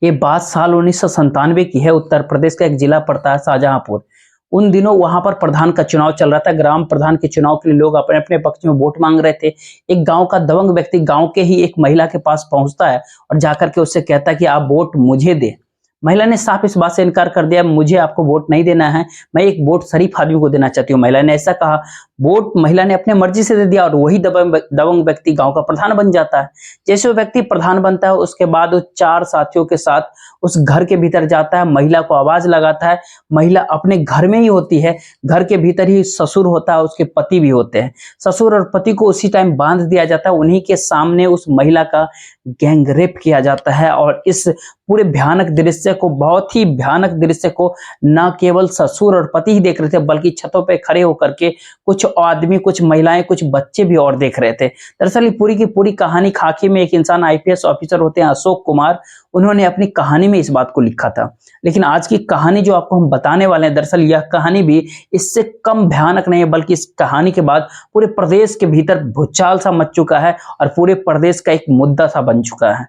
ये बात साल 1997 की है। उत्तर प्रदेश का एक जिला पड़ता है शाहजहांपुर। उन दिनों वहां पर प्रधान का चुनाव चल रहा था। ग्राम प्रधान के चुनाव के लिए लोग अपने अपने पक्ष में वोट मांग रहे थे। एक गांव का दबंग व्यक्ति गांव के ही एक महिला के पास पहुंचता है और जाकर के उससे कहता है कि आप वोट मुझे दे। महिला ने साफ इस बात से इनकार कर दिया, मुझे आपको वोट नहीं देना है, मैं एक वोट शरीफ आदमी को देना चाहती हूँ। महिला ने ऐसा कहा। वोट महिला ने अपने मर्जी से दे दिया और वही दबंग व्यक्ति गांव का प्रधान बन जाता है। जैसे वो व्यक्ति प्रधान बनता है उसके बाद वो 4 साथियों के साथ उस घर के भीतर जाता है, महिला को आवाज लगाता है। महिला अपने घर में ही होती है, घर के भीतर ही ससुर होता है, उसके पति भी होते हैं। ससुर और पति को उसी टाइम बांध दिया जाता है। उन्हीं के सामने उस महिला का गैंग रेप किया जाता है और इस पूरे भयानक दृश्य को, बहुत ही भयानक दृश्य को न केवल ससुर और पति ही देख रहे थे बल्कि छतों पे खड़े होकर के कुछ आदमी, कुछ महिलाएं, कुछ बच्चे भी और देख रहे थे। दरअसल ये पूरी की पूरी कहानी खाकी में एक इंसान आईपीएस ऑफिसर होते हैं अशोक कुमार, उन्होंने अपनी कहानी में इस बात को लिखा था। लेकिन आज की कहानी जो आपको हम बताने वाले हैं, दरअसल यह कहानी भी इससे कम भयानक नहीं है, बल्कि इस कहानी के बाद पूरे प्रदेश के भीतर भूचाल सा मच चुका है और पूरे प्रदेश का एक मुद्दा सा बन चुका है।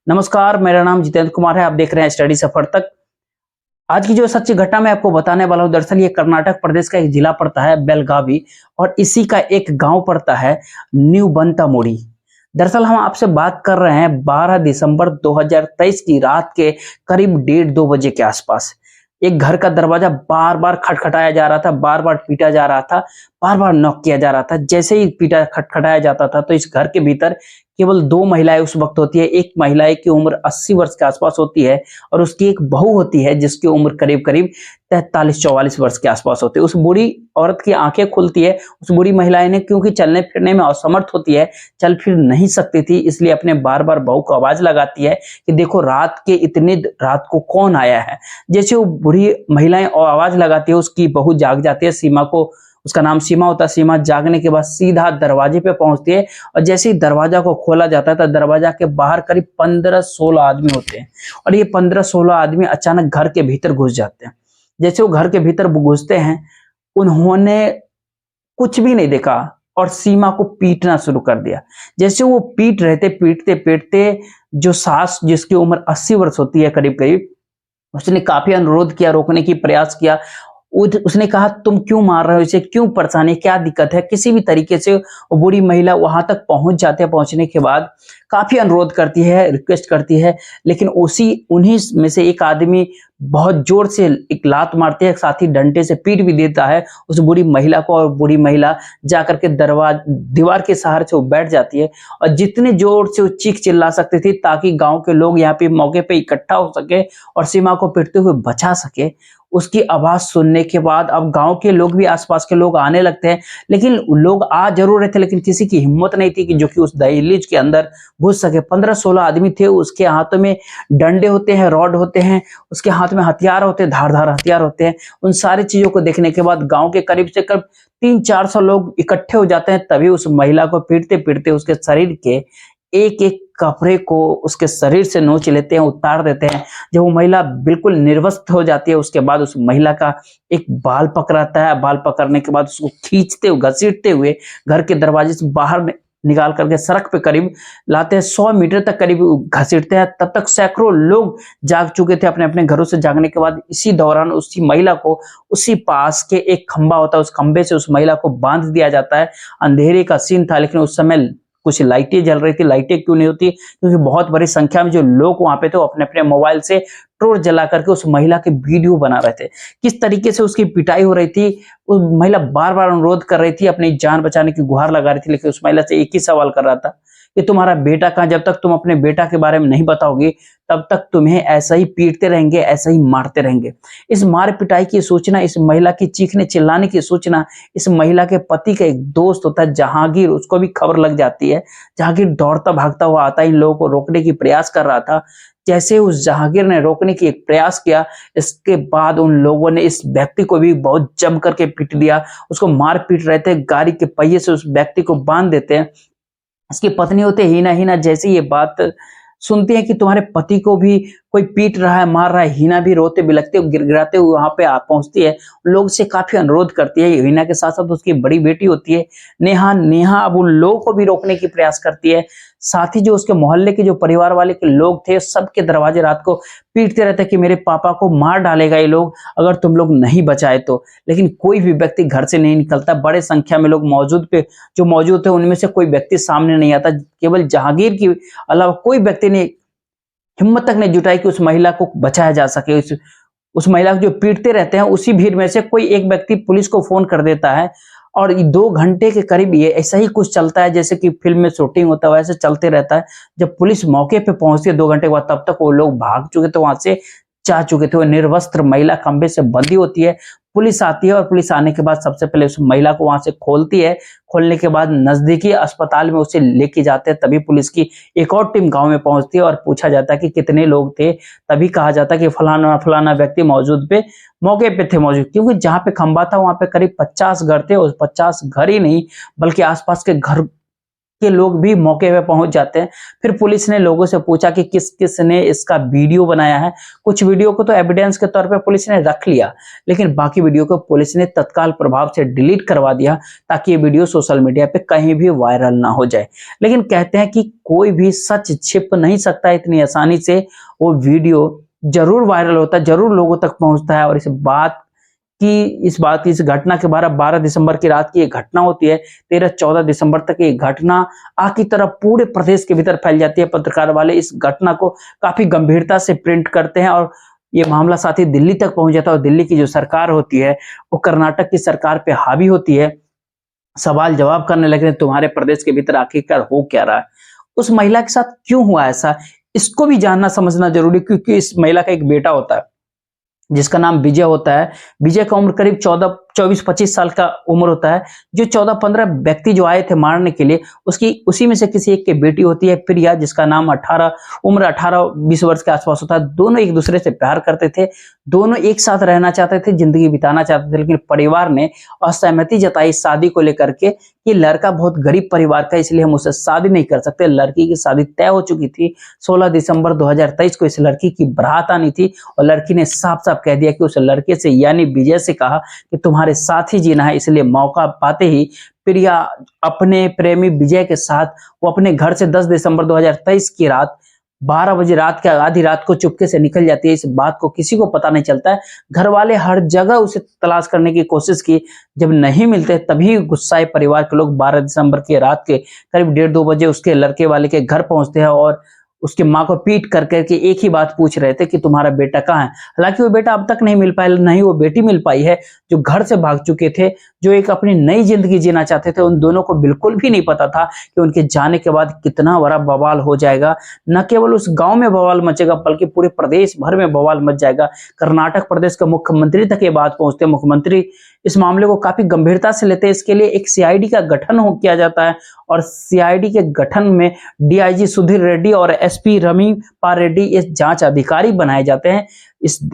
नमस्कार, मेरा नाम जितेंद्र कुमार है, आप देख रहे हैं स्टडी सफर तक। आज की जो सच्ची घटना मैं आपको बताने वाला हूं, दरअसल ये कर्नाटक प्रदेश का एक जिला पड़ता है बेलगावी और इसी का एक गांव पड़ता है न्यू बंतामुड़ी। दरअसल हम आपसे बात कर रहे हैं 12 दिसंबर 2023 की रात के करीब 1:30-2 बजे के आसपास। एक घर का दरवाजा बार बार खटखटाया जा रहा था, बार बार पीटा जा रहा था, बार बार नॉक किया जा रहा था। जैसे ही पीटा खटखटाया जाता था तो इस घर के भीतर केवल 2 महिलाएं उस वक्त होती है। एक महिला की उम्र 80 वर्ष के आसपास होती है और उसकी एक बहू होती है जिसकी उम्र करीब करीब 43-44 वर्ष के आसपास होती है। उस बूढ़ी औरत की आंखें खुलती है। उस बूढ़ी महिला ने, क्योंकि चलने फिरने में असमर्थ होती है, चल फिर नहीं सकती थी, इसलिए अपने बार बार बहू को आवाज लगाती है कि देखो रात के इतने रात को कौन आया है। जैसे वो बूढ़ी महिलाएं आवाज लगाती है, उसकी बहू जाग जाती है। सीमा को, उसका नाम सीमा होता है। सीमा जागने के बाद सीधा दरवाजे पे पहुंचती है और जैसे ही दरवाजा को खोला जाता है तो दरवाजा के बाहर करीब 15-16 आदमी होते हैं और ये 15-16 आदमी अचानक घर के भीतर घुस जाते हैं। जैसे वो घर के भीतर घुसते हैं, उन्होंने कुछ भी नहीं देखा और सीमा को पीटना शुरू कर दिया। जैसे वो पीट रहे थे, पीटते पीटते जो सास, जिसकी उम्र 80 वर्ष होती है करीब करीब, उसने काफी अनुरोध किया, रोकने की प्रयास किया। उसने कहा तुम क्यों मार रहे हो इसे, क्यों परेशानी, क्या दिक्कत है। किसी भी तरीके से वो बूढ़ी महिला वहां तक पहुंच जाते हैं। पहुंचने के बाद काफी अनुरोध करती है, रिक्वेस्ट करती है, लेकिन उन्हीं में से एक आदमी बहुत जोर से एक लात मारते हैं, साथ ही डंडे से पीट भी देता है उस बूढ़ी महिला को और बूढ़ी महिला जाकर के दीवार के सहारे से वो बैठ जाती है। और जितने जोर से वो चीख चिल्ला सकती थी ताकि गांव के लोग यहाँ पे मौके पे इकट्ठा हो सके और सीमा को पीटते हुए बचा सके, उसकी आवाज सुनने के बाद अब गांव के लोग भी, आसपास के लोग आने लगते हैं। लेकिन लोग आ जरूर रहे थे, लेकिन किसी की हिम्मत नहीं थी कि जो कि उस दहलीज के अंदर घुस सके। 15-16 आदमी थे, उसके हाथों में डंडे होते हैं, रॉड होते हैं, उसके हाथ में हथियार होते हैं, धारदार हथियार होते हैं। उन सारी चीजों को देखने के बाद गांव के करीब से करीब 300-400 लोग इकट्ठे हो जाते हैं। तभी उस महिला को पीटते पीटते उसके शरीर के एक एक कपड़े को उसके शरीर से नोच लेते हैं, उतार देते हैं। जब वो महिला बिल्कुल निर्वस्त्र हो जाती है, उसके बाद उस महिला का एक बाल पकड़ाता है। बाल पकड़ने के बाद उसको खींचते हुए, घसीटते हुए घर के दरवाजे से बाहर निकाल करके सड़क पे करीब लाते हैं। 100 मीटर तक करीब घसीटते हैं। तब तक सैकड़ों लोग जाग चुके थे अपने अपने घरों से। जागने के बाद इसी दौरान उसी महिला को, उसी पास के एक खंबा होता है, उस खंबे से उस महिला को बांध दिया जाता है। अंधेरे का सीन था, लेकिन उस समय कुछ लाइटें जल रही थी। लाइटें क्यों नहीं होती, क्योंकि बहुत बड़ी संख्या में जो लोग वहां पे थे वो अपने अपने मोबाइल से टॉर्च जला करके उस महिला के वीडियो बना रहे थे, किस तरीके से उसकी पिटाई हो रही थी। वो महिला बार बार अनुरोध कर रही थी, अपनी जान बचाने की गुहार लगा रही थी, लेकिन उस महिला से एक ही सवाल कर रहा था कि तुम्हारा बेटा कहाँ। जब तक तुम अपने बेटा के बारे में नहीं बताओगी तब तक तुम्हें ऐसा ही पीटते रहेंगे, ऐसा ही मारते रहेंगे। इस मार पिटाई की सूचना, इस महिला की चीखने चिल्लाने की सूचना इस महिला के पति का एक दोस्त होता है जहांगीर, उसको भी खबर लग जाती है। जहांगीर दौड़ता भागता हुआ आता है, इन लोगों को रोकने की प्रयास कर रहा था। जैसे उस जहांगीर ने रोकने की एक प्रयास किया, इसके बाद उन लोगों ने इस व्यक्ति को भी बहुत जम करके पीट दिया। उसको मार पीट रहे थे, गाड़ी के पहिए से उस व्यक्ति को बांध देते हैं। इसकी पत्नी होते हीना, हीना जैसे ये बात सुनती है कि तुम्हारे पति को भी कोई पीट रहा है, मार रहा है, हिना भी रोते बिलखते गिड़गिड़ाते हुए वहां पे पहुंचती है, लोग से काफी अनुरोध करती है। हिना के साथ साथ उसकी बड़ी बेटी होती है नेहा। नेहा अब उन लोगों को भी रोकने की प्रयास करती है। साथ ही जो उसके मोहल्ले के जो परिवार वाले के लोग थे, सबके दरवाजे रात को पीटते रहते कि मेरे पापा को मार डालेगा ये लोग अगर तुम लोग नहीं बचाए तो। लेकिन कोई भी व्यक्ति घर से नहीं निकलता। बड़े संख्या में लोग जो मौजूद थे उनमें से कोई व्यक्ति सामने नहीं आता। केवल जहांगीर के अलावा कोई व्यक्ति ने हिम्मत तक नहीं जुटाई कि उस महिला को बचाया जा सके। उस महिला को जो पीटते रहते हैं, उसी भीड़ में से कोई एक व्यक्ति पुलिस को फोन कर देता है और 2 घंटे के करीब ये ऐसा ही कुछ चलता है जैसे कि फिल्म में शूटिंग होता है, वैसे चलते रहता है। जब पुलिस मौके पे पहुंचती है 2 घंटे के बाद, तब तक वो लोग भाग चुके थे, वहां से जा चुके थे। वो निर्वस्त्र महिला खंबे से बंधी होती है। पुलिस आती है और पुलिस आने के बाद सबसे पहले उस महिला को वहां से खोलती है। खोलने के बाद नजदीकी अस्पताल में उसे लेके जाते हैं। तभी पुलिस की एक और टीम गांव में पहुंचती है और पूछा जाता है कि कितने लोग थे। तभी कहा जाता है कि फलाना फलाना व्यक्ति मौके पे थे मौजूद, क्योंकि जहां पे खंबा था वहां पे करीब 50 घर थे। और 50 घर ही नहीं बल्कि आसपास के घर के लोग भी मौके पे पहुंच जाते हैं। फिर पुलिस ने लोगों से पूछा कि किस किस ने इसका वीडियो बनाया है। कुछ वीडियो को तो एविडेंस के तौर पे पुलिस ने रख लिया, लेकिन बाकी वीडियो को पुलिस ने तत्काल प्रभाव से डिलीट करवा दिया ताकि ये वीडियो सोशल मीडिया पे कहीं भी वायरल ना हो जाए। लेकिन कहते हैं कि कोई भी सच छिप नहीं सकता इतनी आसानी से। वो वीडियो जरूर वायरल होता है, जरूर लोगों तक पहुंचता है। और इस घटना के 12 दिसंबर की रात की ये घटना होती है। 13-14 दिसंबर तक ये घटना आग की तरह पूरे प्रदेश के भीतर फैल जाती है। पत्रकार वाले इस घटना को काफी गंभीरता से प्रिंट करते हैं और ये मामला साथ ही दिल्ली तक पहुंच जाता है। और दिल्ली की जो सरकार होती है वो कर्नाटक की सरकार पे हावी होती है। सवाल जवाब करने लगे हैं, तुम्हारे प्रदेश के भीतर आखिरकार हो क्या रहा है, उस महिला के साथ क्यों हुआ ऐसा, इसको भी जानना समझना जरूरी, क्योंकि इस महिला का एक बेटा होता है जिसका नाम विजय होता है। विजय का उम्र करीब 24-25 साल का उम्र होता है। जो 14-15 व्यक्ति जो आए थे मारने के लिए, उसी में से किसी एक की बेटी होती है प्रिया, जिसका नाम उम्र 18-20 वर्ष के आसपास होता है। दोनों एक दूसरे से प्यार करते थे, दोनों एक साथ रहना चाहते थे, जिंदगी बिताना चाहते थे। लेकिन परिवार ने असहमति जताई शादी को लेकर के कि लड़का बहुत गरीब परिवार का, इसलिए हम उससे शादी नहीं कर सकते। लड़की की शादी तय हो चुकी थी। 16 दिसंबर 2023 को इस लड़की की बारात आनी थी और लड़की ने साफ साफ कह दिया कि उस लड़के से यानी विजय से कहा कि तुम्हारे साथ ही जीना है। इसलिए मौका पाते ही प्रिया अपने प्रेमी विजय के साथ वो अपने घर से 10 दिसंबर 2023 की रात 12 बजे आधी रात को चुपके से निकल जाती है। इस बात को किसी को पता नहीं चलता है। घर वाले हर जगह उसे तलाश करने की कोशिश की, जब नहीं मिलते तभी गुस्साए परिवार के लोग 12 दिसंबर की रात के करीब 1:30-2 बजे उसके लड़के वाले के घर पहुंचते हैं और उसकी माँ को पीट कर करके एक ही बात पूछ रहे थे कि तुम्हारा बेटा कहाँ है। हालांकि वो बेटा अब तक नहीं मिल पाया, नहीं वो बेटी मिल पाई है, जो घर से भाग चुके थे, जो एक अपनी नई जिंदगी जीना चाहते थे। उन दोनों को बिल्कुल भी नहीं पता था कि उनके जाने के बाद कितना बड़ा बवाल हो जाएगा। न केवल उस गांव में बवाल मचेगा बल्कि पूरे प्रदेश भर में बवाल मच जाएगा। कर्नाटक प्रदेश के मुख्यमंत्री तक ये बात पहुंचते। मुख्यमंत्री इस मामले को काफी गंभीरता से लेते हैं। इसके लिए एक सीआईडी का गठन किया जाता है और सीआईडी के गठन में डीआईजी सुधीर रेड्डी और एसपी रमी पार रेड्डी इस जांच अधिकारी बनाए जाते हैं।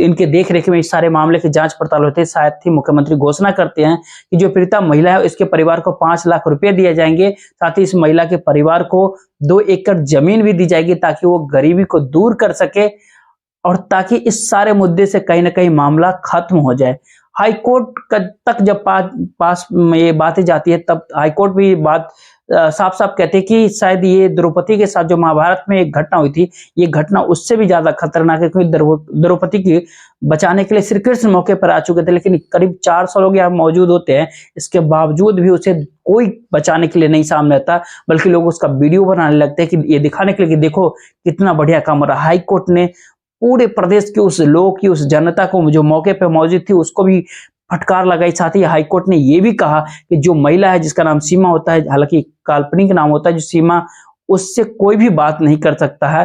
इनके देखरेख में इस सारे मामले की जांच पड़ताल होती है। साथ ही मुख्यमंत्री घोषणा करते हैं कि जो पीड़िता महिला है इसके परिवार को 5 लाख रुपए दिए जाएंगे। साथ ही इस महिला के परिवार को 2 एकड़ जमीन भी दी जाएगी ताकि वो गरीबी को दूर कर सके और ताकि इस सारे मुद्दे से कहीं ना कहीं मामला खत्म हो जाए। हाईकोर्ट तक जब पास में ये बातें जाती है तब हाईकोर्ट भी बात साफ साफ कहते हैं कि शायद ये द्रौपदी के साथ जो महाभारत में एक घटना हुई थी, ये घटना उससे भी ज्यादा खतरनाक है, क्योंकि द्रौपदी की बचाने के लिए श्री कृष्ण मौके पर आ चुके थे, लेकिन करीब 400 लोग यहाँ मौजूद होते हैं। इसके बावजूद भी उसे कोई बचाने के लिए नहीं सामने आता, बल्कि लोग उसका वीडियो बनाने लगते हैं कि ये दिखाने के लिए कि देखो कितना बढ़िया काम हो रहा है। हाईकोर्ट ने पूरे प्रदेश की उस लोग की, उस जनता को जो मौके पर मौजूद थी, उसको भी फटकार लगाई। साथ ही हाईकोर्ट ने यह भी कहा कि जो महिला है जिसका नाम सीमा होता है, हालांकि काल्पनिक नाम होता है जो सीमा, उससे कोई भी बात नहीं कर सकता है।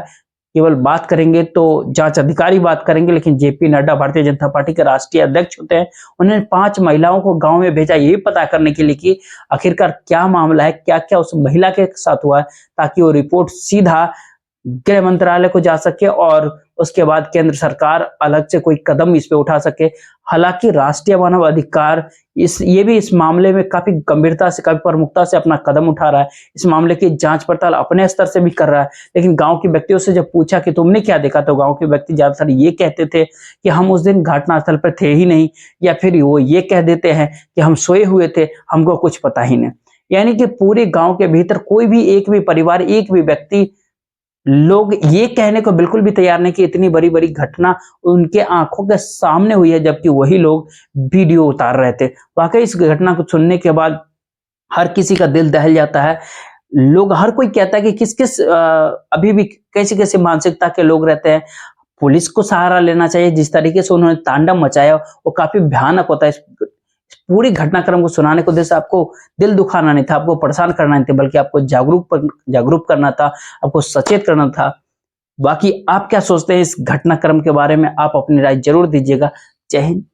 केवल बात करेंगे तो जांच अधिकारी बात करेंगे। लेकिन जेपी नड्डा भारतीय जनता पार्टी के राष्ट्रीय अध्यक्ष होते हैं, उन्होंने 5 महिलाओं को गांव में भेजा ये पता करने के लिए कि आखिरकार क्या मामला है, क्या क्या उस महिला के साथ हुआ है, ताकि वो रिपोर्ट सीधा गृह मंत्रालय को जा सके और उसके बाद केंद्र सरकार अलग से कोई कदम इस पे उठा सके। हालांकि राष्ट्रीय मानव अधिकार ये भी इस मामले में काफी गंभीरता से, काफी प्रमुखता से अपना कदम उठा रहा है। इस मामले की जांच पड़ताल अपने स्तर से भी कर रहा है। लेकिन गांव के व्यक्तियों से जब पूछा कि तुमने क्या देखा, तो गांव के व्यक्ति ज्यादातर ये कहते थे कि हम उस दिन घटनास्थल पर थे ही नहीं, या फिर वो ये कह देते हैं कि हम सोए हुए थे, हमको कुछ पता ही नहीं। यानी कि पूरे गांव के भीतर कोई भी एक भी परिवार, एक भी व्यक्ति, लोग ये कहने को बिल्कुल भी तैयार नहीं कि इतनी बड़ी बड़ी घटना उनके आंखों के सामने हुई है, जबकि वही लोग वीडियो उतार रहे थे। वाकई इस घटना को सुनने के बाद हर किसी का दिल दहल जाता है। लोग, हर कोई कहता है कि किस किस अभी भी कैसी कैसी मानसिकता के लोग रहते हैं। पुलिस को सहारा लेना चाहिए। जिस तरीके से उन्होंने तांडव मचाया वो काफी भयानक होता है। इस पूरी घटनाक्रम को सुनाने को उद्देश्य आपको दिल दुखाना नहीं था, आपको परेशान करना नहीं था, बल्कि आपको जागरूक करना था, आपको सचेत करना था। बाकी आप क्या सोचते हैं इस घटनाक्रम के बारे में, आप अपनी राय जरूर दीजिएगा। जय हिंद।